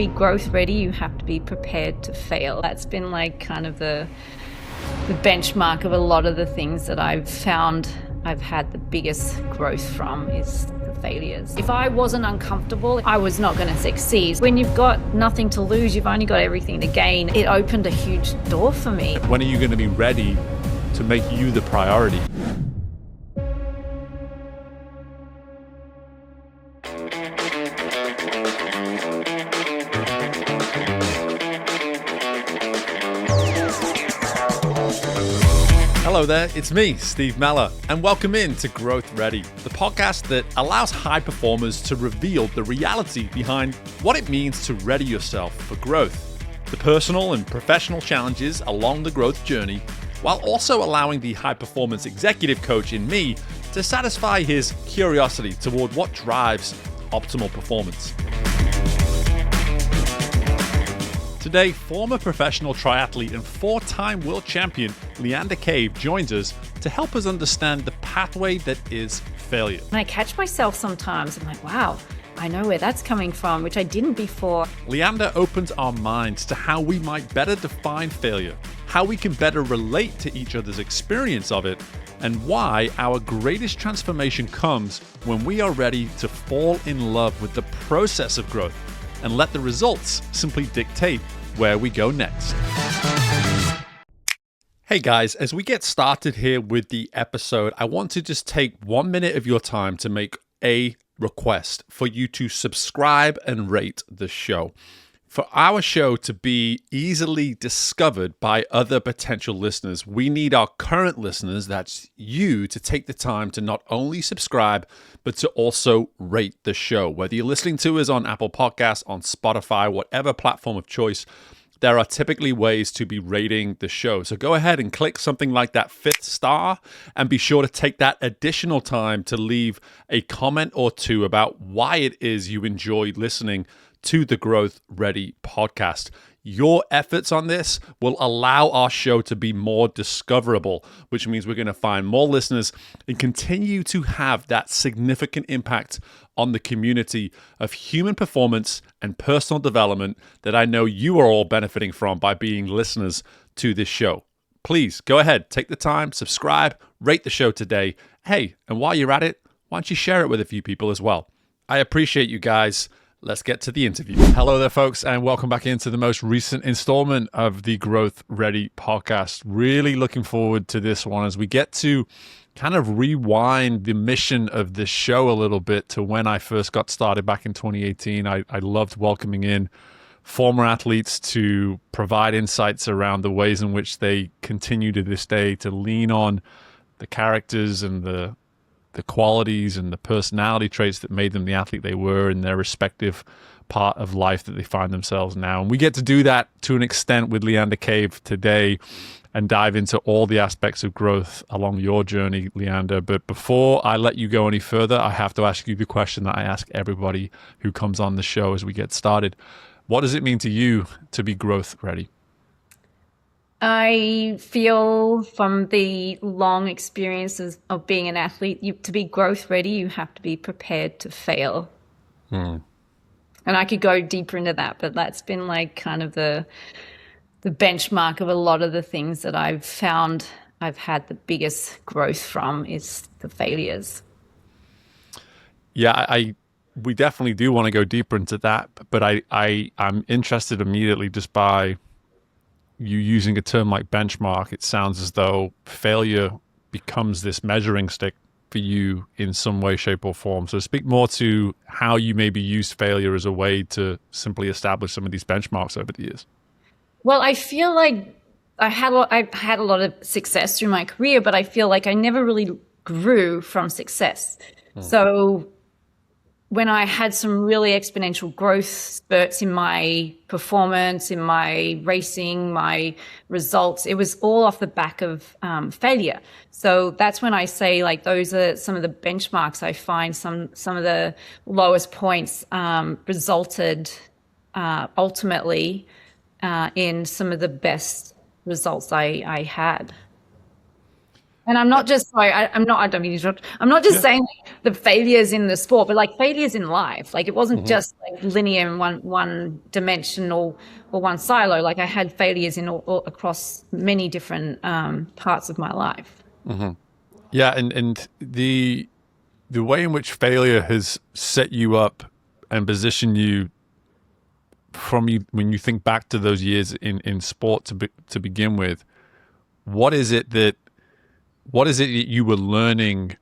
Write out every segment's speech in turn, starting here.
be growth ready, you have to be prepared to fail. That's been like kind of the benchmark of a lot of the things that I've found I've had the biggest growth from is the failures. If I wasn't uncomfortable, I was not going to succeed. When you've got nothing to lose, you've only got everything to gain. It opened a huge door for me. When are you going to be ready to make you the priority? Hello there, it's me, Steve Mellor, and welcome in to GrowthReady, the podcast that allows high performers to reveal the reality behind what it means to ready yourself for growth, the personal and professional challenges along the growth journey, while also allowing the high performance executive coach in me to satisfy his curiosity toward what drives optimal performance. Today, former professional triathlete and four-time world champion Leanda Cave joins us to help us understand the pathway that is failure. And I catch myself sometimes, I'm like, wow, I know where that's coming from, which I didn't before. Leanda opens our minds to how we might better define failure, how we can better relate to each other's experience of it, and why our greatest transformation comes when we are ready to fall in love with the process of growth and let the results simply dictate where we go next. Hey guys, as we get started here with the episode, I want to just take 1 minute of your time to make a request for you to subscribe and rate the show. For our show to be easily discovered by other potential listeners, we need our current listeners, that's you, to take the time to not only subscribe, but to also rate the show. Whether you're listening to us on Apple Podcasts, on Spotify, whatever platform of choice, there are typically ways to be rating the show. So go ahead and click something like that 5th star and be sure to take that additional time to leave a comment or two about why it is you enjoy listening to the GrowthReady podcast. Your efforts on this will allow our show to be more discoverable, which means we're going to find more listeners and continue to have that significant impact on the community of human performance and personal development that I know you are all benefiting from by being listeners to this show. Please go ahead, take the time, subscribe, rate the show today. Hey, and while you're at it, why don't you share it with a few people as well? I appreciate you guys. Let's get to the interview. Hello there, folks, and welcome back into the most recent installment of the GrowthReady podcast. Really looking forward to this one as we get to kind of rewind the mission of this show a little bit to when I first got started back in 2018. I loved welcoming in former athletes to provide insights around the ways in which they continue to this day to lean on the characters and the qualities and the personality traits that made them the athlete they were in their respective part of life that they find themselves now. And we get to do that to an extent with Leanda Cave today and dive into all the aspects of growth along your journey, Leanda. But before I let you go any further, I have to ask you the question that I ask everybody who comes on the show as we get started. What does it mean to you to be growth ready? I feel from the long experiences of being an athlete, to be growth ready, you have to be prepared to fail. And I could go deeper into that, but that's been like kind of the benchmark of a lot of the things that I've found I've had the biggest growth from is the failures. Yeah, we definitely do want to go deeper into that, but I'm interested immediately just by you using a term like benchmark. It sounds as though failure becomes this measuring stick for you in some way, shape, or form. So speak more to how you maybe use failure as a way to simply establish some of these benchmarks over the years. Well, I feel like I've had a lot of success through my career, but I feel like I never really grew from success. So when I had some really exponential growth spurts in my performance, in my racing, my results, it was all off the back of failure. So that's when I say, like, those are some of the benchmarks I find. Some of the lowest points resulted ultimately in some of the best results I had. And I'm not just sorry, I don't mean to interrupt. I'm not just saying the failures in the sport, but like failures in life. Like it wasn't just like linear and one dimensional or one silo. Like I had failures in all across many different parts of my life. Yeah, and the way in which failure has set you up and positioned you when you think back to those years in sport to begin with, what is it that you were learning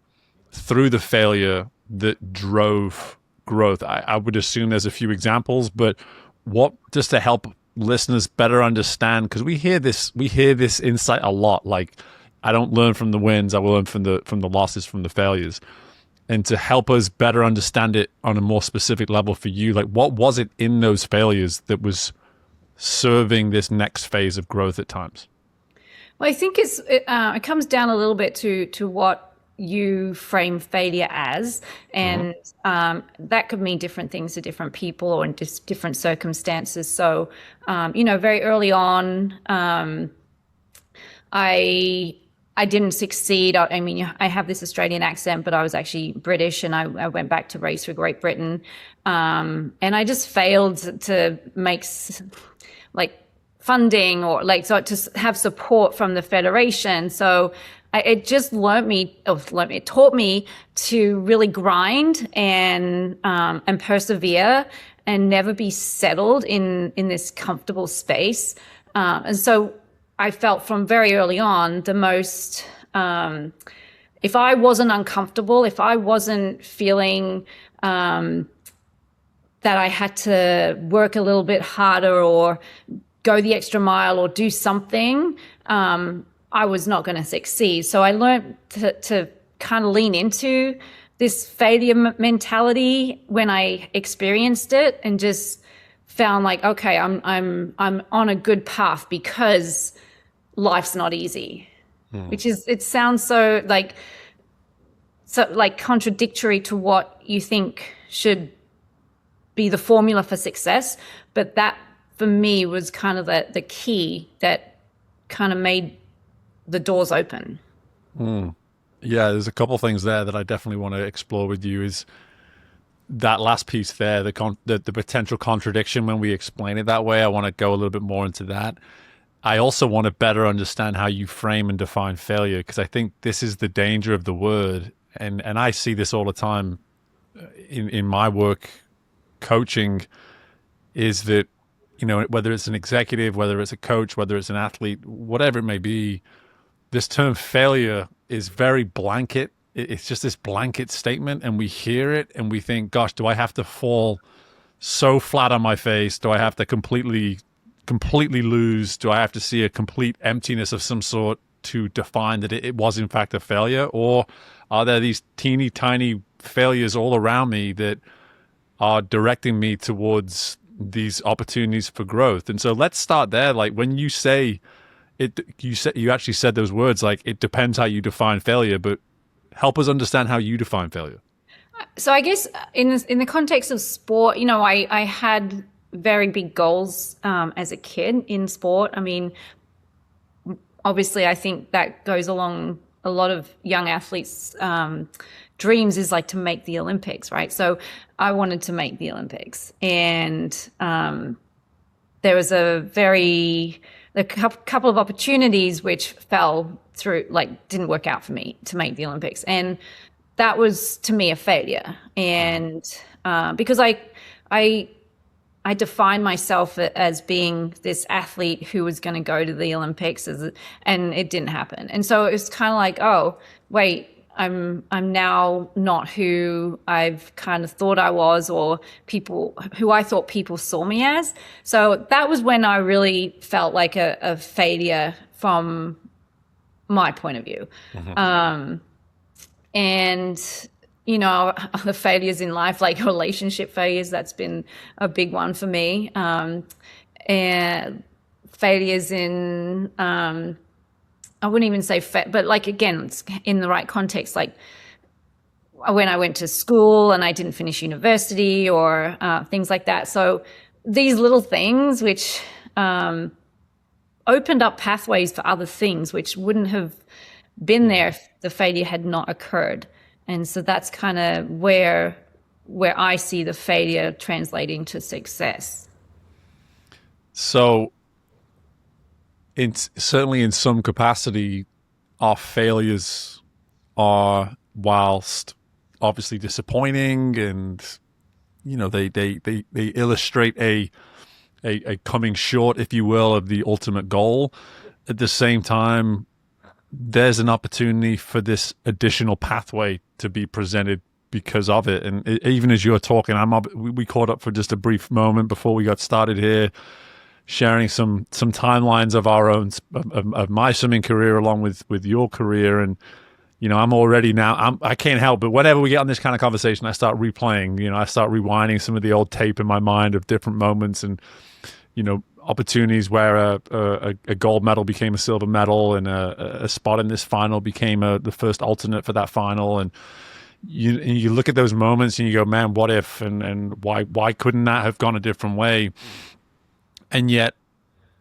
through the failure that drove growth? I would assume there's a few examples, but what, just to help listeners better understand, because we hear this insight a lot, like I don't learn from the wins, I will learn from the losses, from the failures. And to help us better understand it on a more specific level for you, like what was it in those failures that was serving this next phase of growth at times? Well, I think it comes down a little bit to what you frame failure as, and that could mean different things to different people or in just different circumstances. So, very early on, I didn't succeed. I mean, I have this Australian accent, but I was actually British, and I went back to race for Great Britain, and I just failed to make funding or so to have support from the federation. So it just it taught me to really grind and persevere and never be settled in this comfortable space. And so I felt from very early on the most, if I wasn't uncomfortable, if I wasn't feeling that I had to work a little bit harder or go the extra mile or do something, I was not going to succeed. So I learned to kind of lean into this failure mentality when I experienced it, and just found like, okay, I'm on a good path because life's not easy, which is, it sounds so contradictory to what you think should be the formula for success. But that for me was kind of the key that kind of made the doors open. Yeah, there's a couple of things there that I definitely want to explore with you. Is that last piece there, the potential contradiction when we explain it that way. I want to go a little bit more into that. I also want to better understand how you frame and define failure, because I think this is the danger of the word. And I see this all the time in my work coaching, is that, whether it's an executive, whether it's a coach, whether it's an athlete, whatever it may be, this term failure is very blanket. It's just this blanket statement, and we hear it and we think, gosh, do I have to fall so flat on my face? Do I have to completely lose? Do I have to see a complete emptiness of some sort to define that it was in fact a failure? Or are there these teeny tiny failures all around me that are directing me towards these opportunities for growth? And so let's start there. Like when you say it, you actually said those words, like it depends how you define failure, but help us understand how you define failure. So I guess in the context of sport, I had very big goals as a kid in sport. I mean, obviously, I think that goes along a lot of young athletes' dreams, is like to make the Olympics, right? So I wanted to make the Olympics, and there was a couple of opportunities which fell through, didn't work out for me to make the Olympics, and that was to me a failure. And because I defined myself as being this athlete who was going to go to the Olympics, and it didn't happen. And so it was kind of like, oh, wait, I'm now not who I've kind of thought I was, or who I thought people saw me as. So that was when I really felt like a failure from my point of view. And other failures in life, like relationship failures, that's been a big one for me. And failures in, I wouldn't even say, but again, it's in the right context, like when I went to school and I didn't finish university, or things like that. So these little things which opened up pathways for other things which wouldn't have been there if the failure had not occurred. And so that's kind of where I see the failure translating to success. So certainly in some capacity, our failures are, whilst obviously disappointing, and they illustrate a coming short, if you will, of the ultimate goal. At the same time, there's an opportunity for this additional pathway to be presented because of it. And even as you're talking, we caught up for just a brief moment before we got started here, sharing some timelines of our own, of my swimming career along with your career. And I'm already now, I can't help but whenever we get on this kind of conversation, I start replaying, I start rewinding some of the old tape in my mind of different moments and, opportunities where a gold medal became a silver medal, and a spot in this final became the first alternate for that final. And you look at those moments and you go, man, what if, and why couldn't that have gone a different way? And yet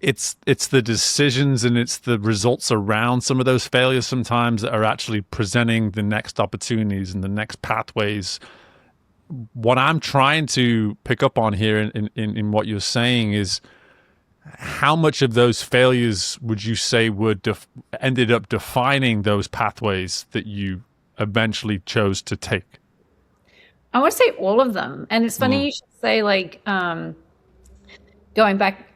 it's the decisions and it's the results around some of those failures sometimes that are actually presenting the next opportunities and the next pathways. What I'm trying to pick up on here in what you're saying is, how much of those failures would you say ended up defining those pathways that you eventually chose to take? I want to say all of them. And it's funny you should say, like, going back,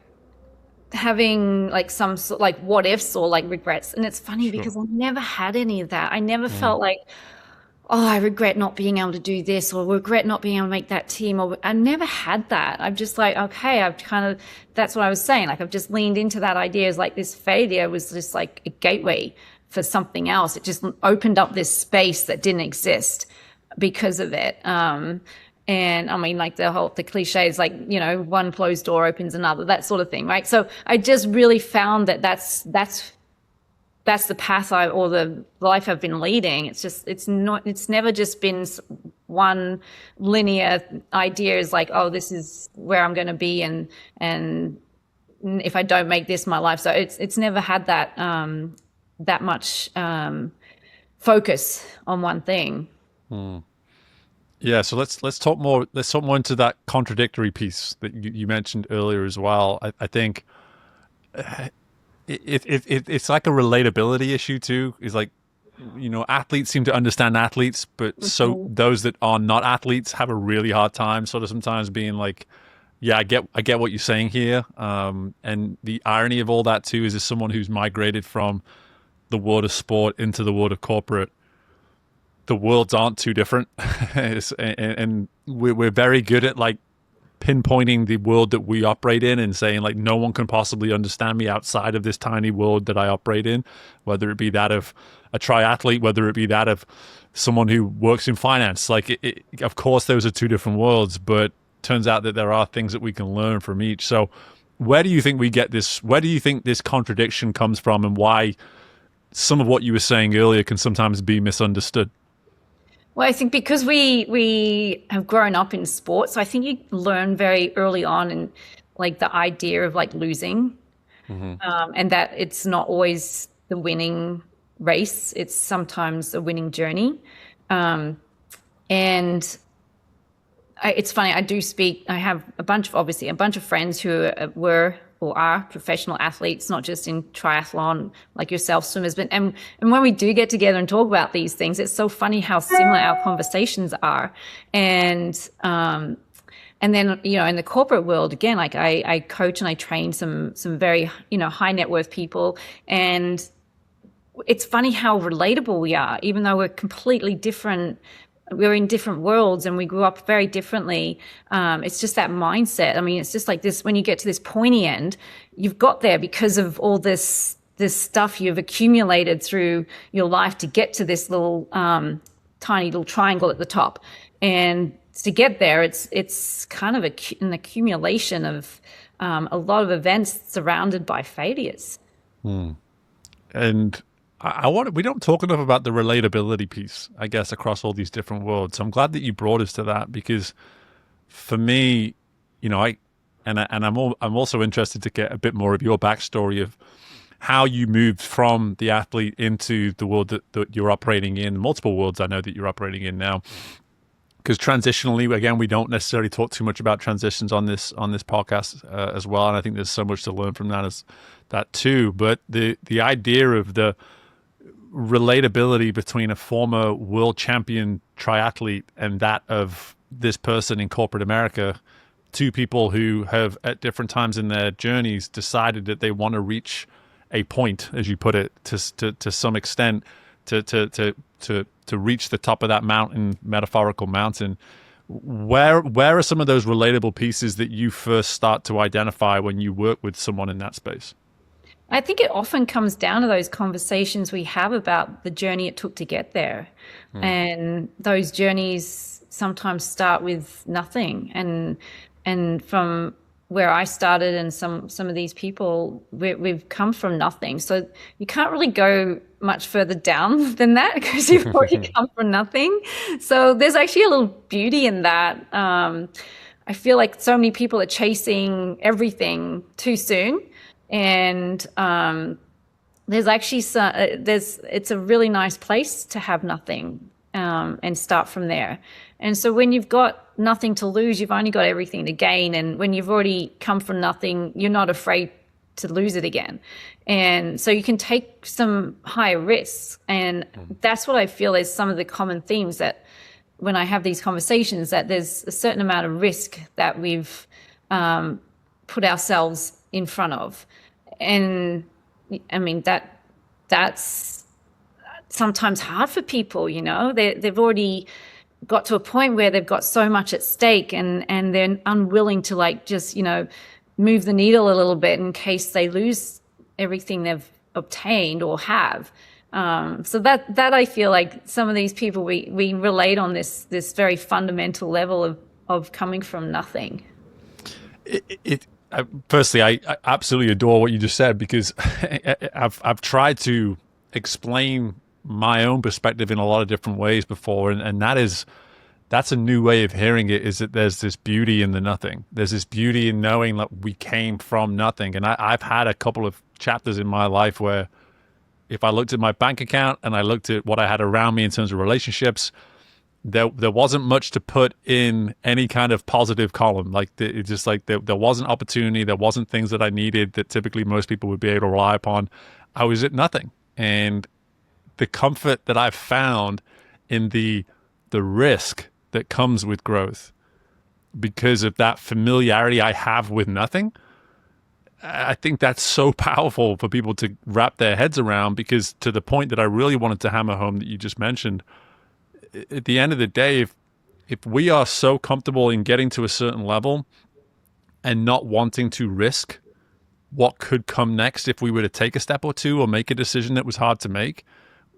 having like some sort like what ifs or like regrets. And it's funny because I never had any of that. I never felt like, oh, I regret not being able to do this, or regret not being able to make that team. Or I never had that. I'm just like, okay, that's what I was saying. Like, I've just leaned into that idea as like this failure was just like a gateway for something else. It just opened up this space that didn't exist because of it. And I mean, like the cliche is like, one closed door opens another, that sort of thing, right? So I just really found that that's the path or the life I've been leading. It's never just been one linear idea is like, oh, this is where I'm going to be. And if I don't make this my life. So it's never had that much focus on one thing. Yeah. So let's talk more into that contradictory piece that you mentioned earlier as well. I think, it's like a relatability issue too. Is like, athletes seem to understand athletes, but so those that are not athletes have a really hard time sort of sometimes being like, yeah, I get what you're saying here. And the irony of all that too is, as someone who's migrated from the world of sport into the world of corporate, the worlds aren't too different. and we're very good at like pinpointing the world that we operate in and saying like, no one can possibly understand me outside of this tiny world that I operate in, whether it be that of a triathlete, whether it be that of someone who works in finance. Like, of course, those are two different worlds, but turns out that there are things that we can learn from each. So where do you think we get this? Where do you think this contradiction comes from, and why some of what you were saying earlier can sometimes be misunderstood? Well, I think because we have grown up in sports, so I think you learn very early on in like the idea of like losing, and that it's not always the winning race. It's sometimes a winning journey. And it's funny, I have a bunch of friends who were or are professional athletes, not just in triathlon, like yourself, swimmers. But and when we do get together and talk about these things, it's so funny how similar our conversations are. And then, in the corporate world, again, like I coach and I train some very, high net worth people. And it's funny how relatable we are, even though we're completely different. We're in different worlds and we grew up very differently. It's just that mindset. I mean, it's just like this, when you get to this pointy end, you've got there because of all this stuff you've accumulated through your life to get to this little tiny little triangle at the top. And to get there, it's kind of an accumulation of a lot of events surrounded by failures. And we don't talk enough about the relatability piece, I guess, across all these different worlds. So I'm glad that you brought us to that, because for me, I'm also interested to get a bit more of your backstory of how you moved from the athlete into the world that you're operating in, multiple worlds I know that you're operating in now. Because transitionally, again, we don't necessarily talk too much about transitions on this podcast as well, and I think there's so much to learn from that too. But the idea of the relatability between a former world champion triathlete and that of this person in corporate America, two people who have at different times in their journeys decided that they want to reach a point, as you put it, to some extent, to reach the top of that mountain, metaphorical mountain. Where are some of those relatable pieces that you first start to identify when you work with someone in that space? I think it often comes down to those conversations we have about the journey it took to get there. And those journeys sometimes start with nothing. And from where I started and some of these people, we've come from nothing. So you can't really go much further down than that because you've already come from nothing. So there's actually a little beauty in that. I feel like so many people are chasing everything too soon. And there's actually it's a really nice place to have nothing and start from there. And so when you've got nothing to lose, you've only got everything to gain. And when you've already come from nothing, you're not afraid to lose it again. And so you can take some higher risks. And that's what I feel is some of the common themes that when I have these conversations, that there's a certain amount of risk that we've put ourselves in front of. And I mean, that's sometimes hard for people, you know, they've already got to a point where they've got so much at stake and they're unwilling to like just, you know, move the needle a little bit in case they lose everything they've obtained or have. So that I feel like some of these people, we relate on this very fundamental level of coming from nothing. Firstly, I absolutely adore what you just said, because I've tried to explain my own perspective in a lot of different ways before, and that's a new way of hearing it, is that there's this beauty in the nothing. There's this beauty in knowing that we came from nothing. And I've had a couple of chapters in my life where if I looked at my bank account and I looked at what I had around me in terms of relationships, there wasn't much to put in any kind of positive column. Like it's just like there wasn't opportunity, there wasn't things that I needed that typically most people would be able to rely upon. I was at nothing. And the comfort that I've found in the risk that comes with growth because of that familiarity I have with nothing, I think that's so powerful for people to wrap their heads around, because to the point that I really wanted to hammer home that you just mentioned, at the end of the day, if we are so comfortable in getting to a certain level and not wanting to risk what could come next if we were to take a step or two or make a decision that was hard to make,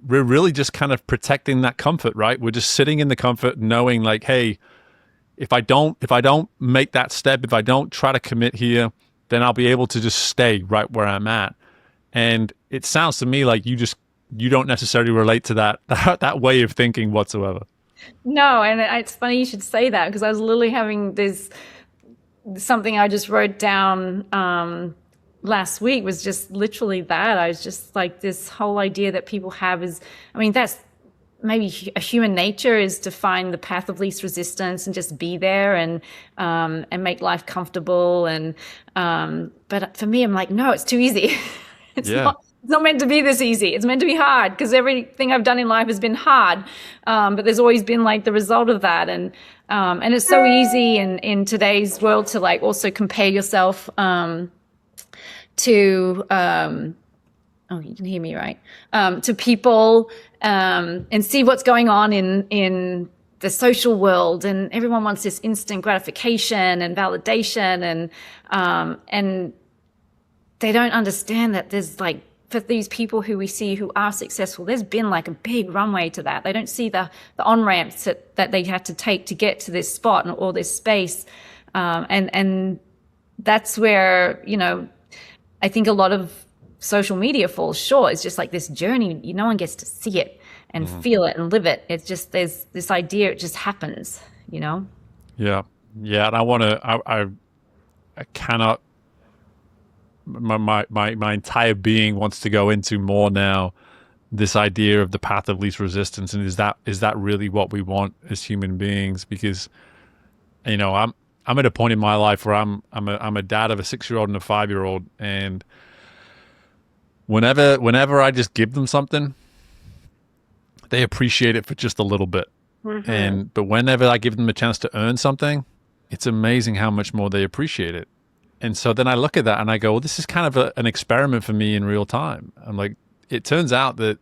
we're really just kind of protecting that comfort, right? We're just sitting in the comfort knowing like, hey, if I don't make that step, if I don't try to commit here, then I'll be able to just stay right where I'm at. And it sounds to me like you don't necessarily relate to that way of thinking whatsoever. No, and it's funny you should say that, because I was literally having something I just wrote down last week was just literally that. I was just like, this whole idea that people have is, I mean, that's maybe a human nature, is to find the path of least resistance and just be there and make life comfortable. And but for me, I'm like, no, it's too easy. It's not meant to be this easy. It's meant to be hard, because everything I've done in life has been hard. But there's always been like the result of that. And it's so easy in today's world to like also compare yourself to oh, you can hear me, right? To people and see what's going on in the social world, and everyone wants this instant gratification and validation, and they don't understand that there's like, for these people who we see who are successful, there's been like a big runway to that. They don't see the on-ramps that they had to take to get to this spot or this space. And that's where, you know, I think a lot of social media falls short. It's just like this journey. No one gets to see it and feel it and live it. It's just, there's this idea, it just happens, you know? Yeah. Yeah. And I cannot my entire being wants to go into more now, this idea of the path of least resistance. And is that really what we want as human beings? Because, you know, I'm at a point in my life where I'm a dad of a 6-year-old and a 5-year-old, and whenever I just give them something, they appreciate it for just a little bit. But whenever I give them a chance to earn something, it's amazing how much more they appreciate it. And so then I look at that and I go, well, this is kind of an experiment for me in real time. I'm like, it turns out that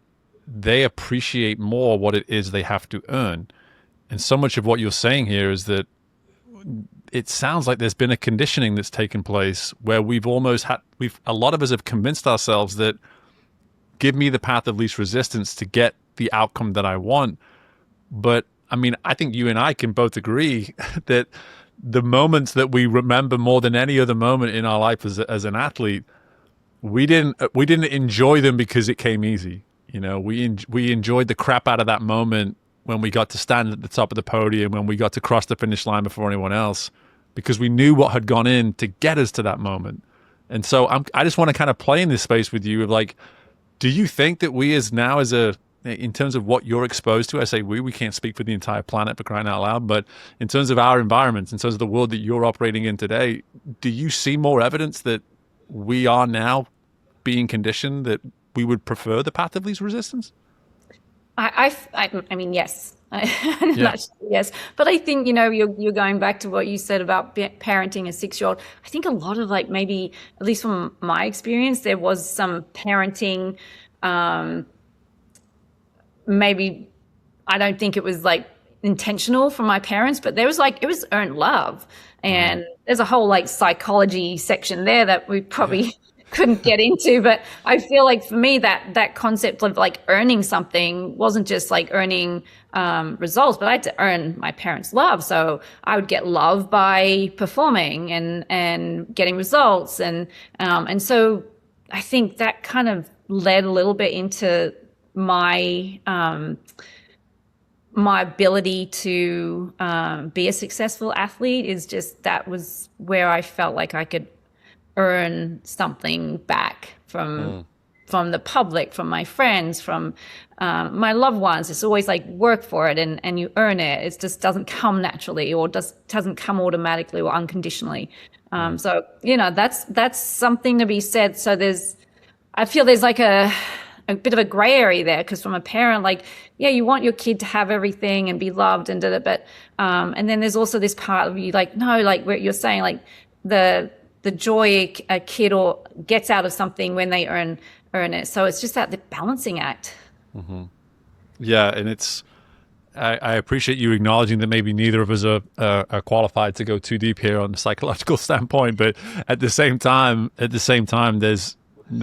they appreciate more what it is they have to earn. And so much of what you're saying here is that it sounds like there's been a conditioning that's taken place where a lot of us have convinced ourselves that give me the path of least resistance to get the outcome that I want. But I mean, I think you and I can both agree that the moments that we remember more than any other moment in our life as an athlete, we didn't enjoy them because it came easy. You know, we enjoyed the crap out of that moment when we got to stand at the top of the podium, when we got to cross the finish line before anyone else, because we knew what had gone in to get us to that moment. And so I just want to kind of play in this space with you of like, do you think that we in terms of what you're exposed to, I say we can't speak for the entire planet, for crying out loud, but in terms of our environments, in terms of the world that you're operating in today, do you see more evidence that we are now being conditioned that we would prefer the path of least resistance? I mean, yes. Yes. But I think, you know, you're going back to what you said about parenting a 6-year-old. I think a lot of, like, maybe, at least from my experience, there was some parenting, maybe, I don't think it was like intentional from my parents, but there was like, it was earned love. And there's a whole like psychology section there that we probably couldn't get into, but I feel like for me that concept of like earning something wasn't just like earning results, but I had to earn my parents' love. So I would get love by performing and getting results, and so I think that kind of led a little bit into my my ability to be a successful athlete. Is just that was where I felt like I could earn something back from the public, from my friends, from my loved ones. It's always like work for it and you earn it. It just doesn't come naturally, or doesn't come automatically or unconditionally. So, you know, that's something to be said. So I feel there's like a bit of a gray area there, because from a parent, like, yeah, you want your kid to have everything and be loved and but and then there's also this part of you like, no, like what you're saying, like the joy a kid or gets out of something when they earn it. So it's just the balancing act. Yeah, and I appreciate you acknowledging that maybe neither of us are qualified to go too deep here on the psychological standpoint, but at the same time, there's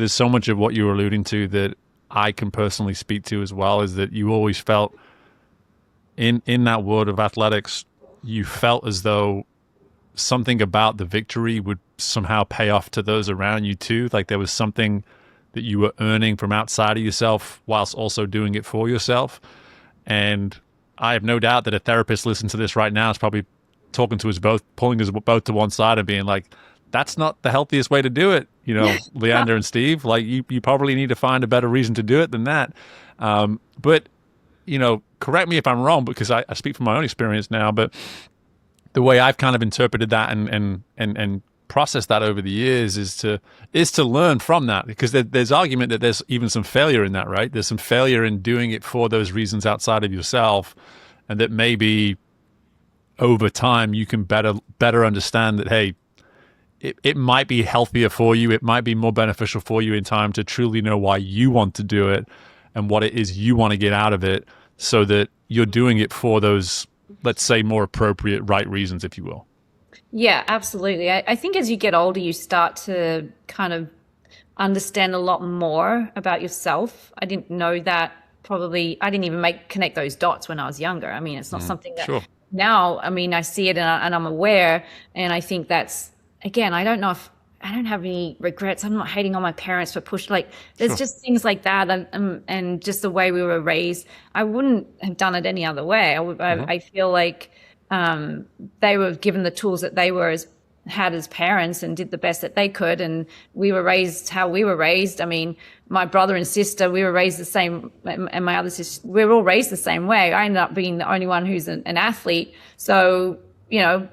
so much of what you were alluding to that I can personally speak to as well, is that you always felt in that world of athletics, you felt as though something about the victory would somehow pay off to those around you too. Like there was something that you were earning from outside of yourself whilst also doing it for yourself. And I have no doubt that a therapist listening to this right now is probably talking to us both, pulling us both to one side and being like, that's not the healthiest way to do it. You know, Leanda and Steve, like you probably need to find a better reason to do it than that. But, you know, correct me if I'm wrong, because I speak from my own experience now, but the way I've kind of interpreted that and processed that over the years is to learn from that, because there's argument that there's even some failure in that, right? There's some failure in doing it for those reasons outside of yourself, and that maybe over time you can better understand that, hey, it might be healthier for you. It might be more beneficial for you in time to truly know why you want to do it and what it is you want to get out of it, so that you're doing it for those, let's say, more appropriate, right reasons, if you will. Yeah, absolutely. I think as you get older, you start to kind of understand a lot more about yourself. I didn't know that probably. I didn't even connect those dots when I was younger. I mean, it's not something that now, I mean, I see it and I'm aware. And I think that's, again, I don't have any regrets. I'm not hating on my parents for there's just things like that. And just the way we were raised, I wouldn't have done it any other way. I feel like they were given the tools that they were had as parents and did the best that they could. And we were raised how we were raised. I mean, my brother and sister, we were raised the same, and my other sister, we were all raised the same way. I ended up being the only one who's an athlete. So, you know,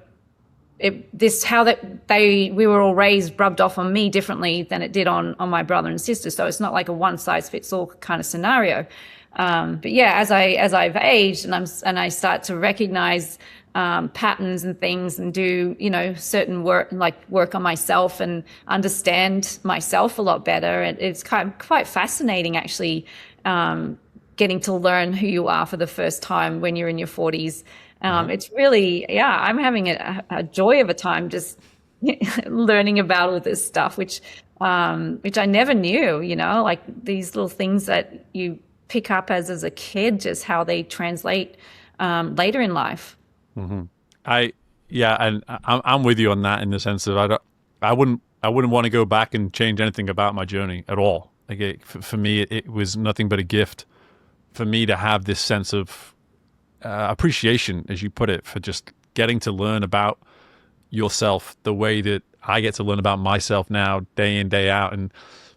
we were all raised rubbed off on me differently than it did on my brother and sister. So it's not like a one size fits all kind of scenario. But yeah, as I've aged and I start to recognize patterns and things and do, you know, certain work on myself and understand myself a lot better. It's quite fascinating, actually, getting to learn who you are for the first time when you're in your 40s. It's really, yeah, I'm having a joy of a time just learning about all this stuff, which I never knew, you know, like these little things that you pick up as a kid, just how they translate later in life. Mm-hmm. And I'm with you on that, in the sense of I wouldn't want to go back and change anything about my journey at all. Like for me, it was nothing but a gift for me to have this sense of appreciation, as you put it, for just getting to learn about yourself the way that I get to learn about myself now, day in, day out, and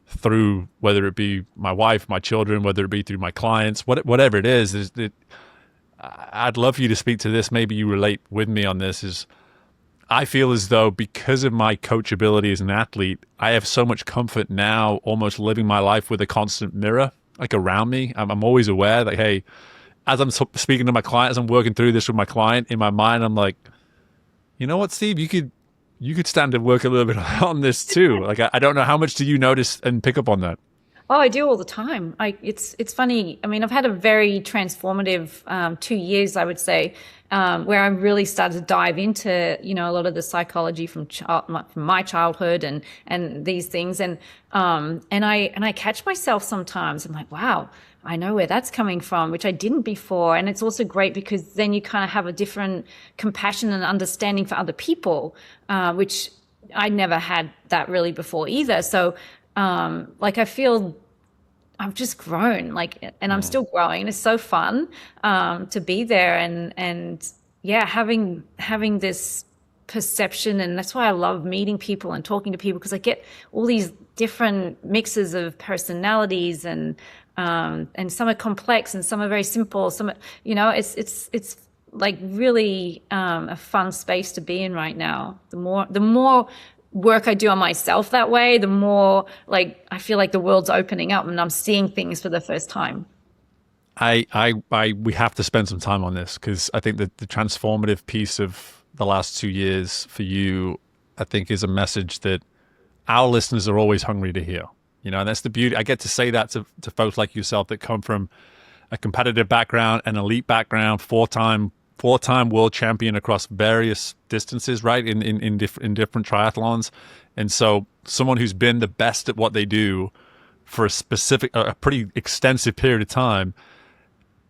through, whether it be my wife, my children, whether it be through my clients, whatever it is that I'd love for you to speak to this. Maybe you relate with me on this. Is I feel as though, because of my coachability as an athlete, I have so much comfort now, almost living my life with a constant mirror, like, around me. I'm always aware that, hey, as I'm speaking to my client, as I'm working through this with my client, in my mind, I'm like, you know what, Steve, you could stand to work a little bit on this too. Like, I don't know, how much do you notice and pick up on that? Oh, I do all the time. It's funny. I mean, I've had a very transformative 2 years, I would say, where I really started to dive into, you know, a lot of the psychology from my childhood and these things. And I catch myself sometimes. I'm like, wow, I know where that's coming from, which I didn't before. And it's also great because then you kind of have a different compassion and understanding for other people, which I never had that really before either. So, like, I feel I've just grown, like, and I'm still growing. It's so fun, to be there and yeah, having this perception. And that's why I love meeting people and talking to people, because I get all these different mixes of personalities, and some are complex and some are very simple. Some, you know, it's like really, a fun space to be in right now. The more work I do on myself that way, the more, like, I feel like the world's opening up and I'm seeing things for the first time. We have to spend some time on this, because I think that the transformative piece of the last 2 years for you, I think, is a message that our listeners are always hungry to hear. You know, and that's the beauty. I get to say that to folks like yourself that come from a competitive background, an elite background, four-time world champion across various distances, right, in different triathlons. And so someone who's been the best at what they do for a pretty extensive period of time,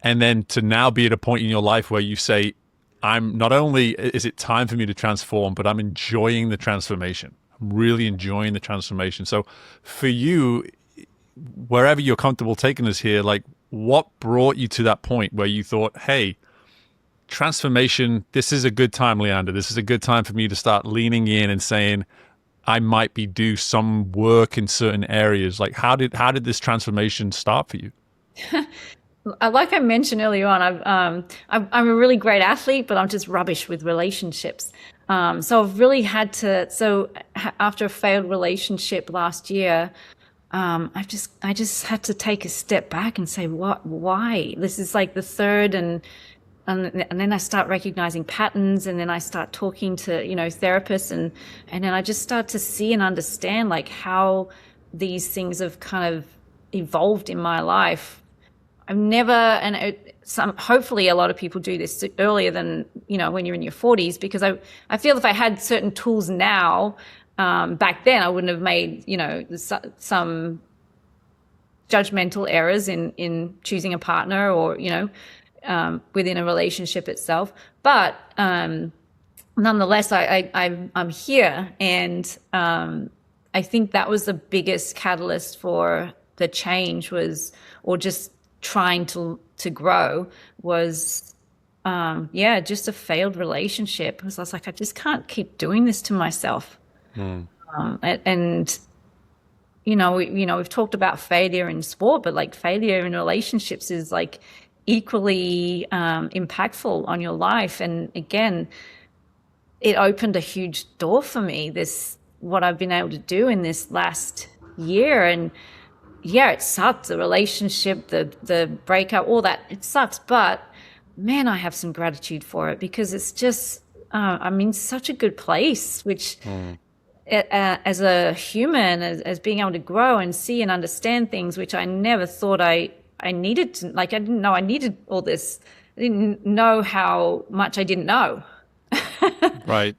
and then to now be at a point in your life where you say, I'm not only is it time for me to transform, but I'm enjoying the transformation. I'm really enjoying the transformation. So for you, wherever you're comfortable taking us here, like, what brought you to that point where you thought, hey, transformation, this is a good time, Leanda. This is a good time for me to start leaning in and saying, I might be do some work in certain areas. Like, how did this transformation start for you? Like I mentioned earlier on, I'm a really great athlete, but I'm just rubbish with relationships. So I've really had to. So after a failed relationship last year, I just had to take a step back and say, what? Why? This is like the third, and then I start recognizing patterns, and then I start talking to, you know, therapists, and then I just start to see and understand, like, how these things have kind of evolved in my life. I've never, and hopefully a lot of people do this earlier than, you know, when you're in your 40s, because I feel if I had certain tools now, back then, I wouldn't have made, you know, some judgmental errors in choosing a partner, or, you know, within a relationship itself. But nonetheless, I'm here, and I think that was the biggest catalyst for the change, was, or just trying to grow, was yeah, just a failed relationship. Because I was like, I just can't keep doing this to myself. And we've talked about failure in sport, but like failure in relationships is like equally impactful on your life. And again, it opened a huge door for me, what I've been able to do in this last year. And yeah, it sucked, the relationship, the breakup, all that, it sucks. But man, I have some gratitude for it, because it's just, I'm in such a good place, which as a human, as being able to grow and see and understand things, which I never thought I needed to, like, I didn't know I needed all this. I didn't know how much I didn't know. Right.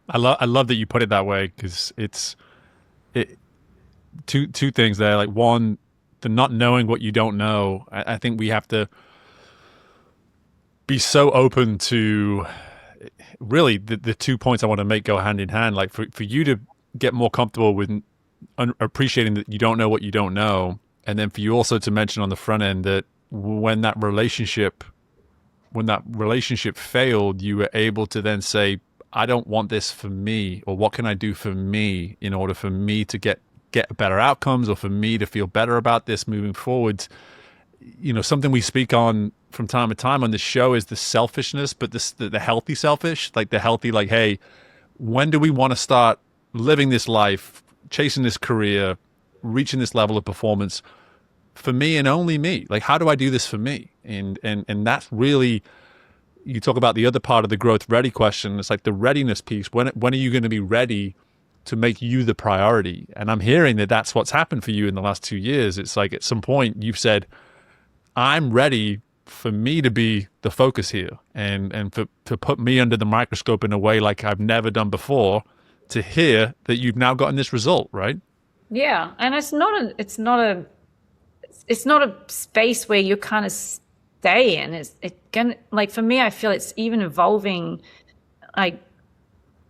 I love that you put it that way, because two things there. Like, one, the not knowing what you don't know. I think we have to be so open to, really, the 2 points I want to make go hand in hand. Like, for you to get more comfortable with appreciating that you don't know what you don't know, and then for you also to mention on the front end that when that relationship failed, you were able to then say, I don't want this for me, or what can I do for me in order for me to get better outcomes, or for me to feel better about this moving forward. Something we speak on from time to time on this show is the selfishness, but the healthy selfish, like the healthy, like, hey, when do we want to start living this life, chasing this career, reaching this level of performance for me and only me? Like, how do I do this for me? And that's really, you talk about the other part of the growth ready question. It's like the readiness piece. When are you going to be ready to make you the priority? And I'm hearing that that's what's happened for you in the last 2 years. It's like at some point you've said, I'm ready for me to be the focus here, and to put me under the microscope in a way like I've never done before, to hear that you've now gotten this result, right? Yeah. And it's not a space where you kind of stay in. It's gonna, like, for me, I feel it's even evolving, like,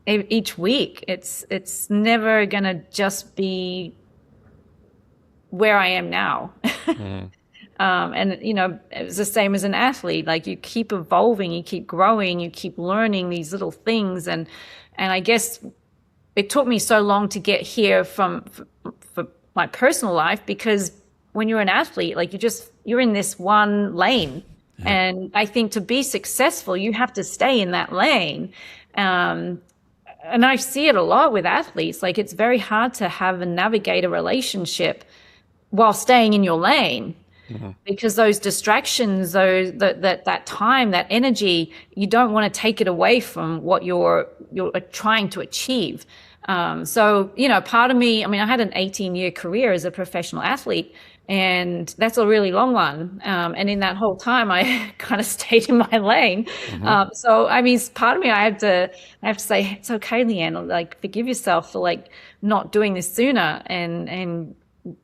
each week. It's never gonna just be where I am now. And it's the same as an athlete. Like, you keep evolving, you keep growing, you keep learning these little things. And I guess it took me so long to get here for my personal life, because when you're an athlete, like, you're in this one lane. Yeah. And I think to be successful, you have to stay in that lane. And I see it a lot with athletes. Like, it's very hard to have and navigate a relationship while staying in your lane. Mm-hmm. Because those distractions, that time, that energy, you don't want to take it away from what you're trying to achieve. So, part of me, I mean, I had an 18-year career as a professional athlete, and that's a really long one. And in that whole time, I kind of stayed in my lane. Mm-hmm. So, I mean, part of me, I have to say, it's okay, Leanne, like, forgive yourself for, like, not doing this sooner, and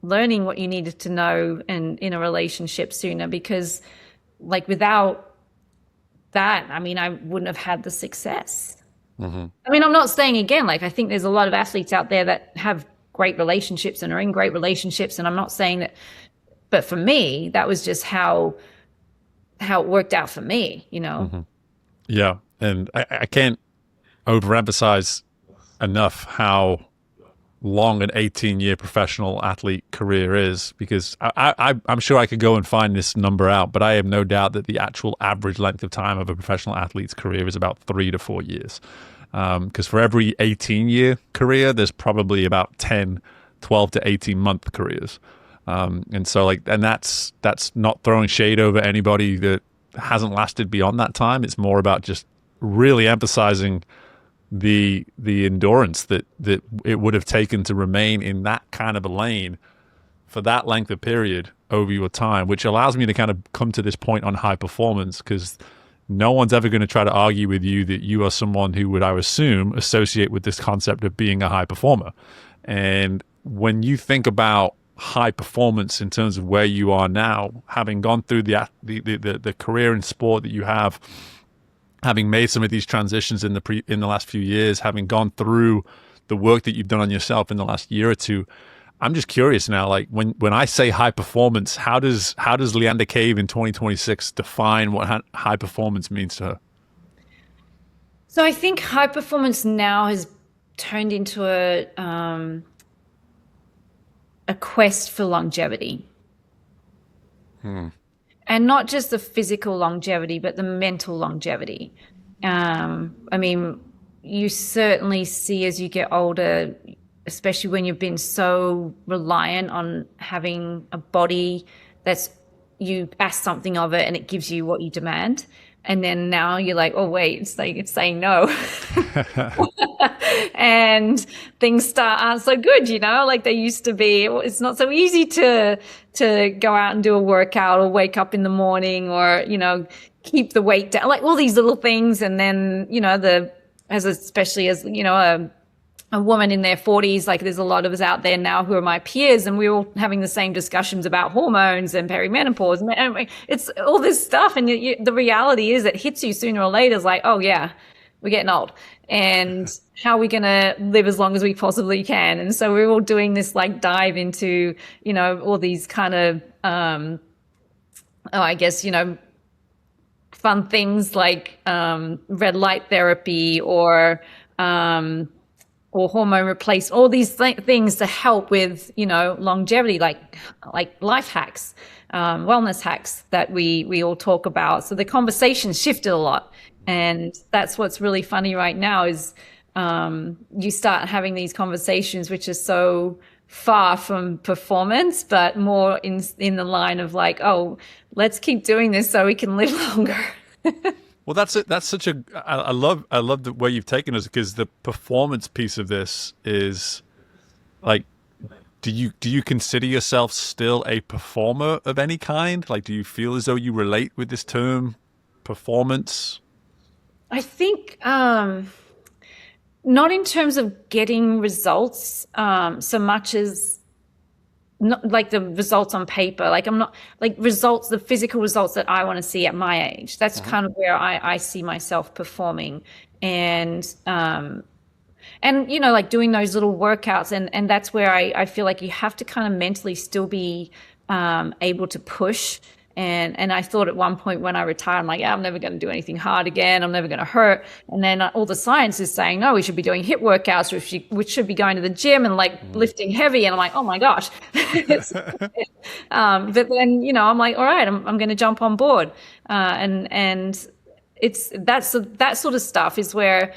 learning what you needed to know in a relationship sooner, because, like, without that, I mean, I wouldn't have had the success. Mm-hmm. I mean, I'm not saying, again, like, I think there's a lot of athletes out there that have great relationships and are in great relationships, and I'm not saying that, but for me, that was just how it worked out for me, Mm-hmm. Yeah. And I can't overemphasize enough how long an 18-year professional athlete career is, because I'm sure I could go and find this number out, but I have no doubt that the actual average length of time of a professional athlete's career is about 3 to 4 years. Because for every 18-year career, there's probably about 12 to 18-month careers. And so, like, and that's not throwing shade over anybody that hasn't lasted beyond that time. It's more about just really emphasizing the endurance that it would have taken to remain in that kind of a lane for that length of period over your time, which allows me to kind of come to this point on high performance, because no one's ever going to try to argue with you that you are someone who would, I assume, associate with this concept of being a high performer. And when you think about high performance in terms of where you are now, having gone through the career in sport that you have, having made some of these transitions in the last few years, having gone through the work that you've done on yourself in the last year or two, I'm just curious now, like when I say high performance, how does Leanda Cave in 2026 define what high performance means to her? So I think high performance now has turned into a quest for longevity. And not just the physical longevity, but the mental longevity. I mean, you certainly see as you get older, especially when you've been so reliant on having a body that's, you ask something of it and it gives you what you demand. And then now you're like, oh, wait, it's saying no. And things aren't so good, like they used to be. It's not so easy to go out and do a workout or wake up in the morning or, keep the weight down, like all these little things. And then, especially as, a woman in their 40s, like there's a lot of us out there now who are my peers, and we're all having the same discussions about hormones and perimenopause. And it's all this stuff. And the reality is it hits you sooner or later. It's like, oh yeah, we're getting old. And how are we going to live as long as we possibly can? And so we're all doing this like dive into, all these kind of, fun things like red light therapy or hormone replace, all these things to help with, longevity, like life hacks, wellness hacks that we all talk about. So the conversation shifted a lot. And that's what's really funny right now is you start having these conversations, which are so far from performance, but more in the line of like, oh, let's keep doing this so we can live longer. Well, that's it. That's such a. I love the way you've taken us, because the performance piece of this is like, do you consider yourself still a performer of any kind? Like, do you feel as though you relate with this term, performance? I think not in terms of getting results so much as not like the results on paper. Like I'm not like results, the physical results that I want to see at my age. That's kind of where I see myself performing. And like doing those little workouts. And that's where I feel like you have to kind of mentally still be able to push. And I thought at one point when I retired, I'm like, yeah, I'm never going to do anything hard again. I'm never going to hurt. And then all the science is saying, no, we should be doing HIIT workouts, we should be going to the gym and like lifting heavy. And I'm like, oh my gosh. But then, I'm like, all right, I'm going to jump on board. And it's that sort of stuff is where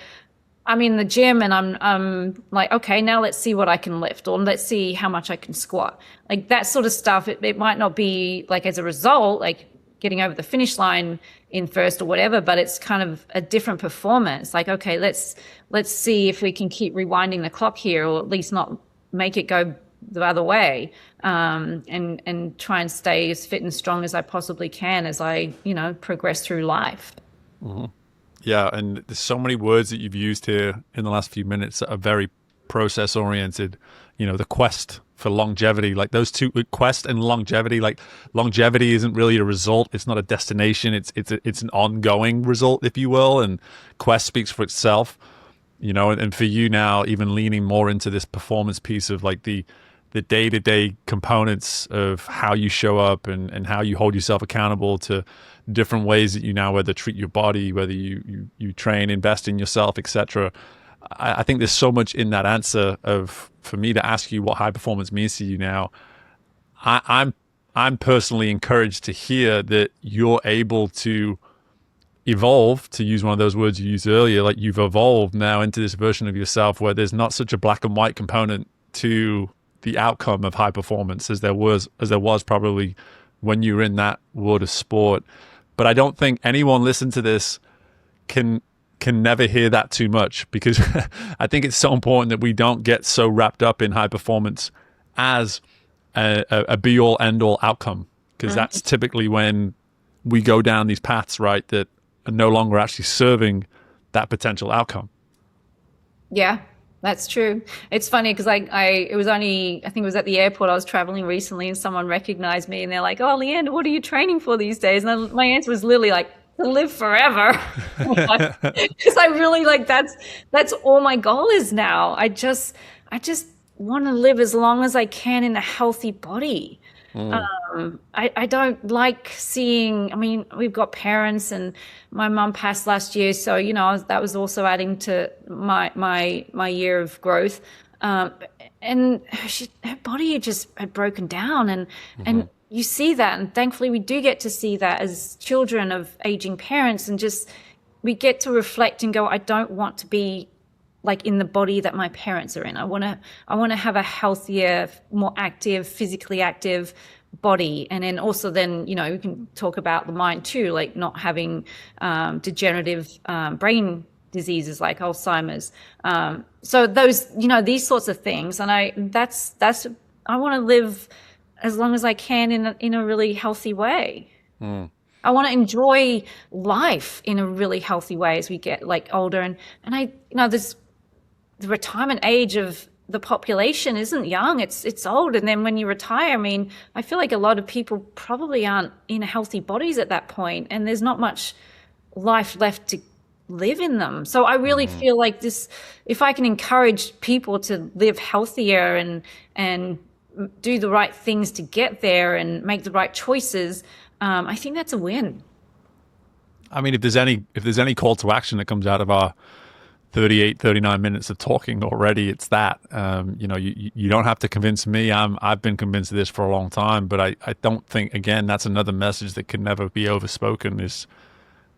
I'm in the gym and I'm like, okay, now let's see what I can lift, or let's see how much I can squat. Like that sort of stuff, it might not be like as a result, like getting over the finish line in first or whatever, but it's kind of a different performance. Like, okay, let's see if we can keep rewinding the clock here, or at least not make it go the other way, and try and stay as fit and strong as I possibly can as I, progress through life. Mm-hmm. Yeah, and there's so many words that you've used here in the last few minutes that are very process-oriented. The quest for longevity, like those two, quest and longevity. Like longevity isn't really a result; it's not a destination. It's an ongoing result, if you will. And quest speaks for itself. And for you now, even leaning more into this performance piece of like the day-to-day components of how you show up and how you hold yourself accountable to different ways that you now whether treat your body, whether you train, invest in yourself, etc. I think there's so much in that answer for me to ask you what high performance means to you now. I'm personally encouraged to hear that you're able to evolve, to use one of those words you used earlier, like you've evolved now into this version of yourself where there's not such a black and white component to the outcome of high performance as there was probably when you were in that world of sport. But I don't think anyone listening to this can never hear that too much, because I think it's so important that we don't get so wrapped up in high performance as a be all end all outcome, because that's typically when we go down these paths, right, that are no longer actually serving that potential outcome. Yeah. That's true. It's funny because I think it was at the airport. I was traveling recently and someone recognized me and they're like, oh, Leanda, what are you training for these days? And my answer was literally like, to live forever. Because I really like, that's all my goal is now. I just want to live as long as I can in a healthy body. I don't like seeing, I mean, we've got parents, and my mum passed last year. So, you know, that was also adding to my year of growth. And her body just had broken down, and you see that. And thankfully we do get to see that as children of aging parents, and just, we get to reflect and go, I don't want to be like in the body that my parents are in. I want to have a healthier, more active, physically active body. And then also then, you know, we can talk about the mind too, like not having degenerative brain diseases like Alzheimer's. So those, you know, these sorts of things. And I want to live as long as I can in a really healthy way. I want to enjoy life in a really healthy way as we get like older. And I, you know, the retirement age of the population isn't young, it's old. And then when you retire, I mean, I feel like a lot of people probably aren't in healthy bodies at that point, and there's not much life left to live in them. So I really feel like this, if I can encourage people to live healthier and do the right things to get there and make the right choices, I think that's a win. I mean, if there's any call to action that comes out of our 39 minutes of talking already, it's that. You know, you don't have to convince me. I've been convinced of this for a long time, but I don't think, again, that's another message that can never be overspoken, is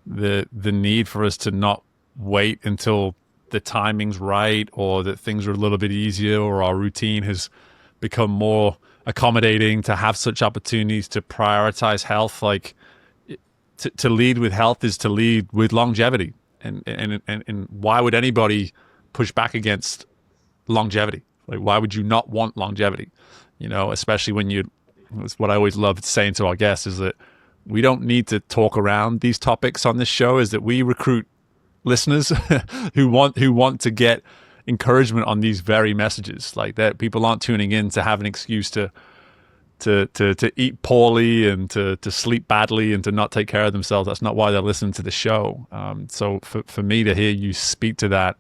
the need for us to not wait until the timing's right, or that things are a little bit easier, or our routine has become more accommodating to have such opportunities to prioritize health. Like, to lead with health is to lead with longevity. And why would anybody push back against longevity? Like, why would you not want longevity? You know, especially when it's what I always love saying to our guests, is that we don't need to talk around these topics on this show, is that we recruit listeners who want to get encouragement on these very messages. Like, that people aren't tuning in to have an excuse to eat poorly and to sleep badly and to not take care of themselves. That's not why they're listening to the show. So for me to hear you speak to that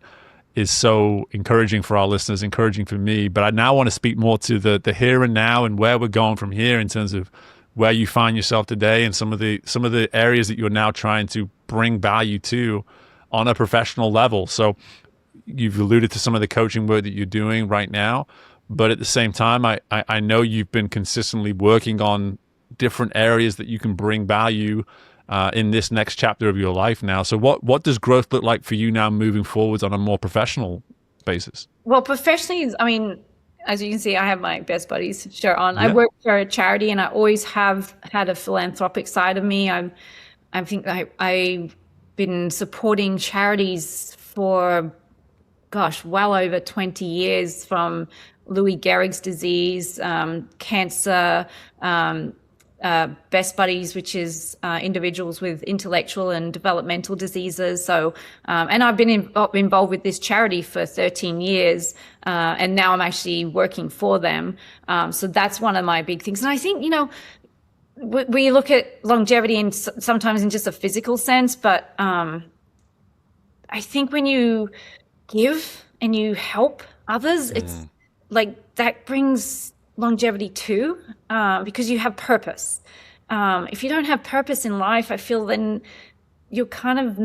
is so encouraging for our listeners, encouraging for me. But I now want to speak more to the here and now, and where we're going from here in terms of where you find yourself today, and some of the areas that you're now trying to bring value to on a professional level. So you've alluded to some of the coaching work that you're doing right now, but at the same time, I know you've been consistently working on different areas that you can bring value in this next chapter of your life now. So what does growth look like for you now moving forwards on a more professional basis? Well, professionally, I mean, as you can see, I have my best buddies shirt on. Yeah. I work for a charity, and I always have had a philanthropic side of me. I think I've been supporting charities for, gosh, well over 20 years, from Lou Gehrig's disease, cancer, Best Buddies, which is individuals with intellectual and developmental diseases. So, and I've been involved with this charity for 13 years, and now I'm actually working for them. So that's one of my big things. And I think, you know, we look at longevity sometimes in just a physical sense, but I think when you give and you help others, it's like that brings longevity too, because you have purpose. If you don't have purpose in life, I feel then you're kind of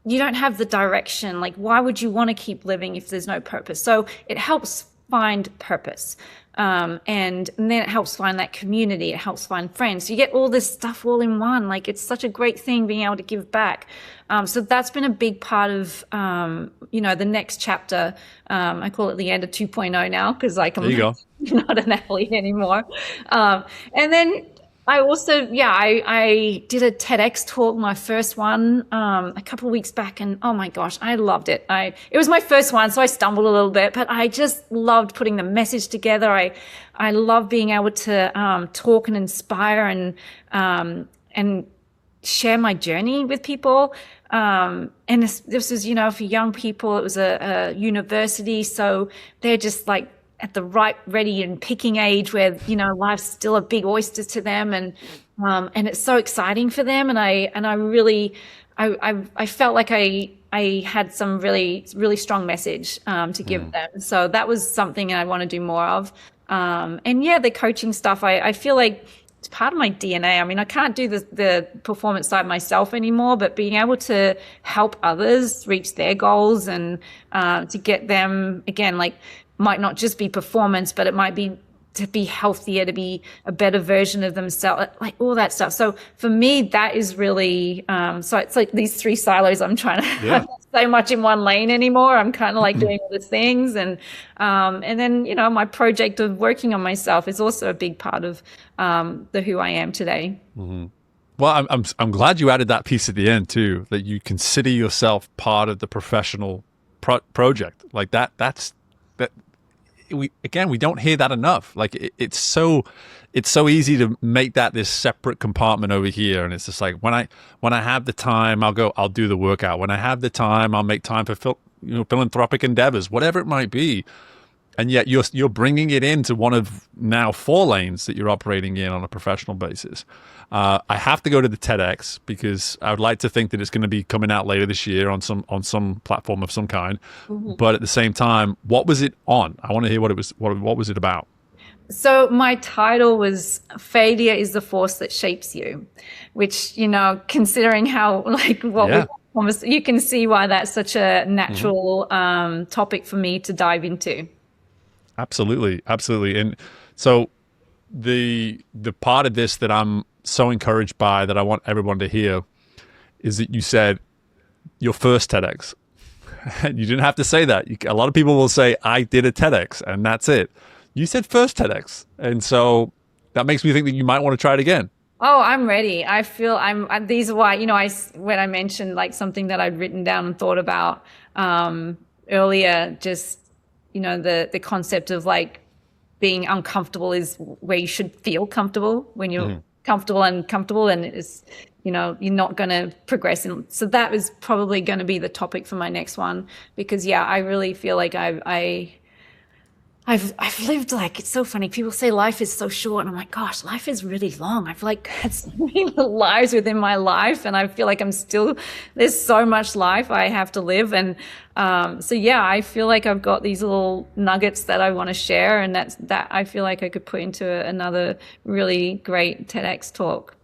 you don't have the direction. Like, why would you want to keep living if there's no purpose? So it helps find purpose. And then it helps find that community. It helps find friends. You get all this stuff all in one. Like, it's such a great thing being able to give back. So that's been a big part of, you know, the next chapter. I call it Leanda 2.0 now, because like I'm not an athlete anymore. And then I also, I did a TEDx talk, my first one, a couple of weeks back, and oh my gosh, I loved it. It was my first one, so I stumbled a little bit, but I just loved putting the message together. I love being able to talk and inspire and share my journey with people. And this was, you know, for young people. It was a university, so they're just like at the ripe, ready and picking age where, you know, life's still a big oyster to them. And it's so exciting for them. And I really I felt like I had some really, really strong message to give them. So that was something I want to do more of. And yeah, the coaching stuff, I feel like it's part of my DNA. I mean, I can't do the performance side myself anymore, but being able to help others reach their goals and to get them, again, like, might not just be performance, but it might be to be healthier, to be a better version of themselves, like all that stuff. So for me, that is really, so it's like these three silos I'm trying to, I'm not so much in one lane anymore. I'm kind of like doing all these things. And then, you know, my project of working on myself is also a big part of the who I am today. Mm-hmm. Well, I'm glad you added that piece at the end too, that you consider yourself part of the professional project. Like that's we don't hear that enough. Like it's so easy to make that this separate compartment over here, and it's just like when I have the time, I'll do the workout. When I have the time, I'll make time for philanthropic endeavors, whatever it might be. And yet you're bringing it into one of now 4 lanes that you're operating in on a professional basis. I have to go to the TEDx because I would like to think that it's going to be coming out later this year on some platform of some kind. Mm-hmm. But at the same time, what was it on? I want to hear what was it about? So my title was "Failure is the Force That Shapes You," which, you know, considering how you can see why that's such a natural topic for me to dive into. Absolutely. And so the part of this that I'm so encouraged by, that I want everyone to hear, is that you said your first TEDx. You didn't have to say that. A lot of people will say, I did a TEDx, and that's it. You said first TEDx. And so that makes me think that you might want to try it again. Oh, I'm ready. I feel these are why, you know, when I mentioned like something that I'd written down and thought about earlier, just, you know, the concept of like being uncomfortable is where you should feel comfortable. When you're comfortable, and it's, you know, you're not going to progress. So that is probably going to be the topic for my next one, because yeah, I really feel like I've lived, like, it's so funny. People say life is so short, and I'm like, gosh, life is really long. I've like had so many lives within my life, and I feel like there's so much life I have to live. And so yeah, I feel like I've got these little nuggets that I want to share, and that I feel like I could put into another really great TEDx talk.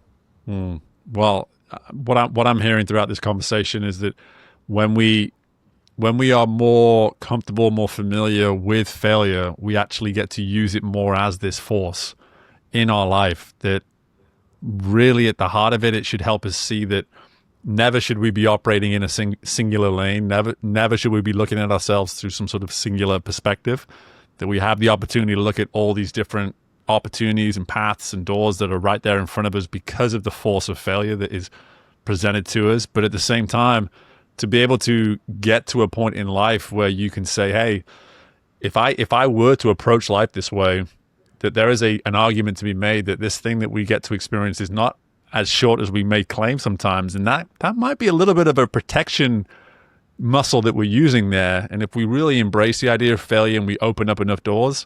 Well, what I'm hearing throughout this conversation is that when we are more comfortable, more familiar with failure, we actually get to use it more as this force in our life, that really at the heart of it should help us see that never should we be operating in a singular lane. Never should we be looking at ourselves through some sort of singular perspective, that we have the opportunity to look at all these different opportunities and paths and doors that are right there in front of us because of the force of failure that is presented to us. But at the same time, to be able to get to a point in life where you can say, hey, if I were to approach life this way, that there is an argument to be made that this thing that we get to experience is not as short as we may claim sometimes. And that might be a little bit of a protection muscle that we're using there. And if we really embrace the idea of failure and we open up enough doors,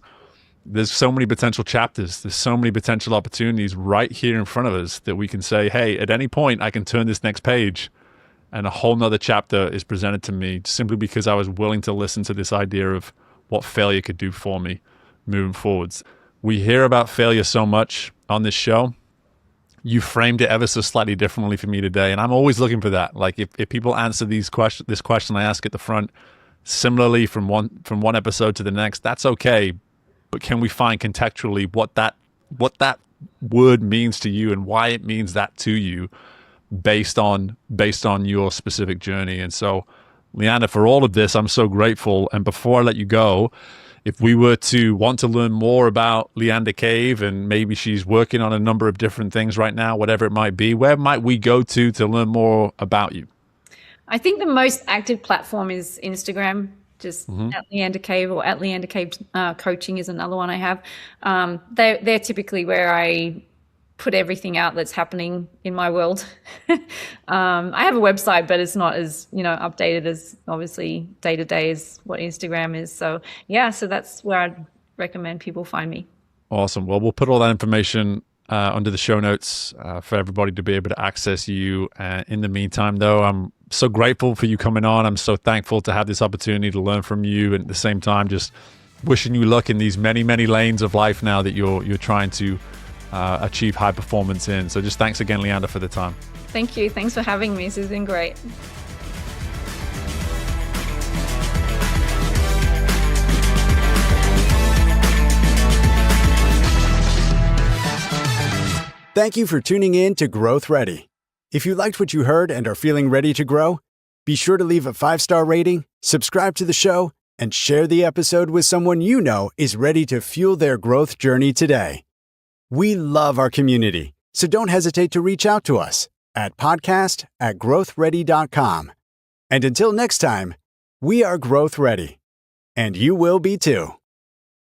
there's so many potential chapters, there's so many potential opportunities right here in front of us that we can say, hey, at any point I can turn this next page and a whole nother chapter is presented to me, simply because I was willing to listen to this idea of what failure could do for me moving forwards. We hear about failure so much on this show. You framed it ever so slightly differently for me today, and I'm always looking for that. Like if people answer this question I ask at the front similarly from one episode to the next, that's okay. But can we find contextually what that word means to you and why it means that to you, based on your specific journey? And so, Leanda, for all of this, I'm so grateful. And before I let you go, if we were to want to learn more about Leanda Cave, and maybe she's working on a number of different things right now, whatever it might be, where might we go to learn more about you? I think the most active platform is Instagram. Just at Leanda Cave, or at Leanda Cave Coaching is another one I have. They're typically where I put everything out that's happening in my world. I have a website, but it's not as, you know, updated as obviously day to day as what Instagram is. So yeah, so that's where I'd recommend people find me. Awesome. Well, we'll put all that information under the show notes for everybody to be able to access you. In the meantime, though, I'm so grateful for you coming on. I'm so thankful to have this opportunity to learn from you, and at the same time, just wishing you luck in these many, many lanes of life now that you're trying to achieve high performance in. So just thanks again, Leanda, for the time. Thank you. Thanks for having me. This has been great. Thank you for tuning in to Growth Ready. If you liked what you heard and are feeling ready to grow, be sure to leave a 5-star rating, subscribe to the show, and share the episode with someone you know is ready to fuel their growth journey today. We love our community, so don't hesitate to reach out to us at podcast@growthready.com. And until next time, we are Growth Ready, and you will be too.